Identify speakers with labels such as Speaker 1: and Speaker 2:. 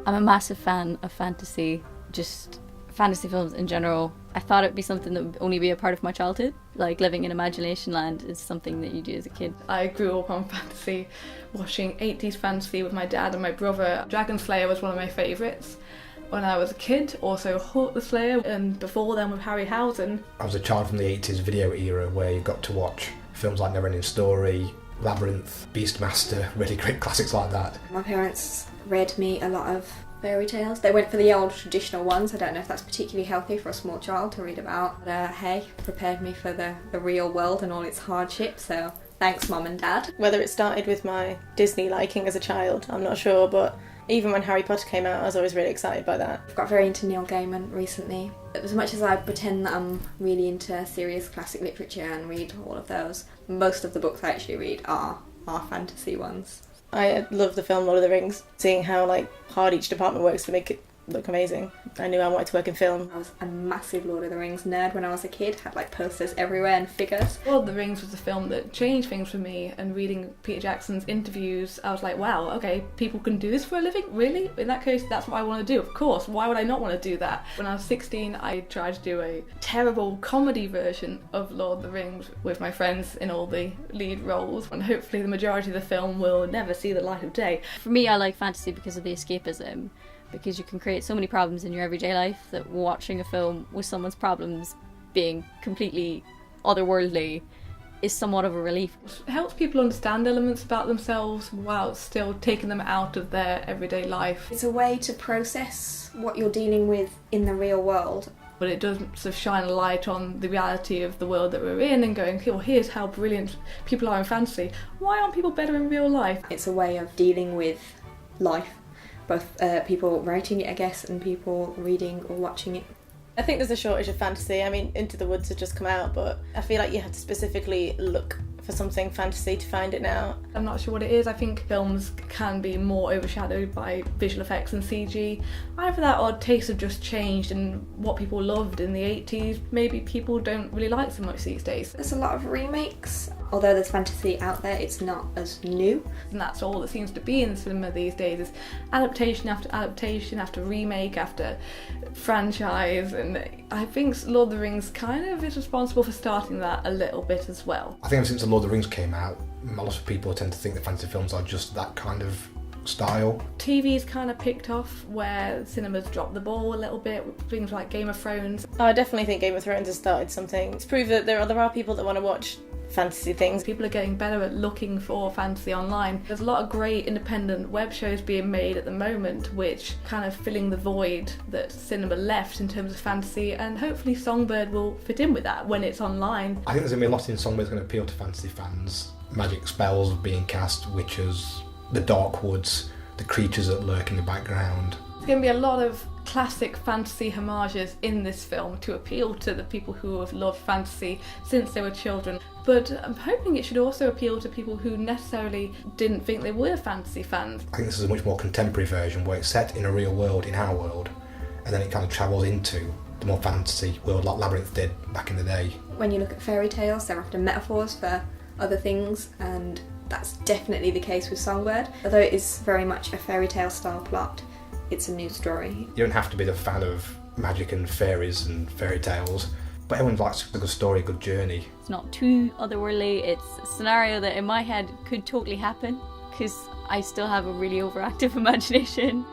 Speaker 1: I'm a massive fan of fantasy, just fantasy films in general. I thought it'd be something that would only be a part of my childhood. Like living in Imagination Land is something that you do as a kid.
Speaker 2: I grew up on fantasy, watching 80s fantasy with my dad and my brother. Dragon Slayer was one of my favourites when I was a kid, also Hawk the Slayer, and before then with Harryhausen.
Speaker 3: I was a child from the 80s video era where you got to watch films like Neverending Story, Labyrinth, Beastmaster, really great classics like that.
Speaker 4: My parents read me a lot of fairy tales. They went for the old traditional ones. I don't know if that's particularly healthy for a small child to read about. But hey, prepared me for the real world and all its hardships, so thanks Mum and Dad.
Speaker 5: Whether it started with my Disney liking as a child, I'm not sure, but even when Harry Potter came out, I was always really excited by that.
Speaker 4: I've got very into Neil Gaiman recently. As much as I pretend that I'm really into serious classic literature and read all of those, most of the books I actually read are fantasy ones.
Speaker 5: I love the film Lord of the Rings, seeing how hard each department works to make it look amazing. I knew I wanted to work in film.
Speaker 4: I was a massive Lord of the Rings nerd when I was a kid, had posters everywhere and figures.
Speaker 2: Lord of the Rings was the film that changed things for me, and reading Peter Jackson's interviews, I was like, wow, okay, people can do this for a living? Really? In that case, that's what I want to do, of course. Why would I not want to do that? When I was 16, I tried to do a terrible comedy version of Lord of the Rings with my friends in all the lead roles, and hopefully the majority of the film will never see the light of day.
Speaker 1: For me, I like fantasy because of the escapism, because you can create so many problems in your everyday life that watching a film with someone's problems being completely otherworldly is somewhat of a relief.
Speaker 2: It helps people understand elements about themselves while still taking them out of their everyday life.
Speaker 4: It's a way to process what you're dealing with in the real world.
Speaker 2: But it does sort of shine a light on the reality of the world that we're in and going, okay, well, here's how brilliant people are in fantasy. Why aren't people better in real life?
Speaker 4: It's a way of dealing with life. Both people writing it, I guess, and people reading or watching it.
Speaker 5: I think there's a shortage of fantasy. I mean, Into the Woods has just come out, but I feel like you have to specifically look for something fantasy to find it now.
Speaker 2: I'm not sure what it is. I think films can be more overshadowed by visual effects and CG. Either that or tastes have just changed, and what people loved in the 80s, maybe people don't really like so much these days.
Speaker 4: There's a lot of remakes. Although there's fantasy out there, it's not as new.
Speaker 2: And that's all that seems to be in cinema these days, is adaptation after remake after franchise, and I think Lord of the Rings kind of is responsible for starting that a little bit as well.
Speaker 3: I think ever since The Lord of the Rings came out, a lot of people tend to think that fantasy films are just that kind of style.
Speaker 2: TV's kind of picked off where cinemas dropped the ball a little bit with things like Game of Thrones.
Speaker 5: I definitely think Game of Thrones has started something. It's proved that there are people that want to watch fantasy things.
Speaker 2: People are getting better at looking for fantasy online. There's a lot of great independent web shows being made at the moment which kind of filling the void that cinema left in terms of fantasy, and hopefully Songbird will fit in with that when it's online.
Speaker 3: I think there's going to be a lot in Songbird that's going to appeal to fantasy fans. Magic spells being cast, witches, the dark woods, the creatures that lurk in the background.
Speaker 2: There's going to be a lot of classic fantasy homages in this film to appeal to the people who have loved fantasy since they were children. But I'm hoping it should also appeal to people who necessarily didn't think they were fantasy fans.
Speaker 3: I think this is a much more contemporary version where it's set in a real world, in our world, and then it kind of travels into the more fantasy world like Labyrinth did back in the day.
Speaker 4: When you look at fairy tales, they're often metaphors for other things, and that's definitely the case with Songbird. Although it is very much a fairy tale style plot, it's a new story.
Speaker 3: You don't have to be the fan of magic and fairies and fairy tales, but everyone likes a good story, a good journey.
Speaker 1: It's not too otherworldly, it's a scenario that in my head could totally happen because I still have a really overactive imagination.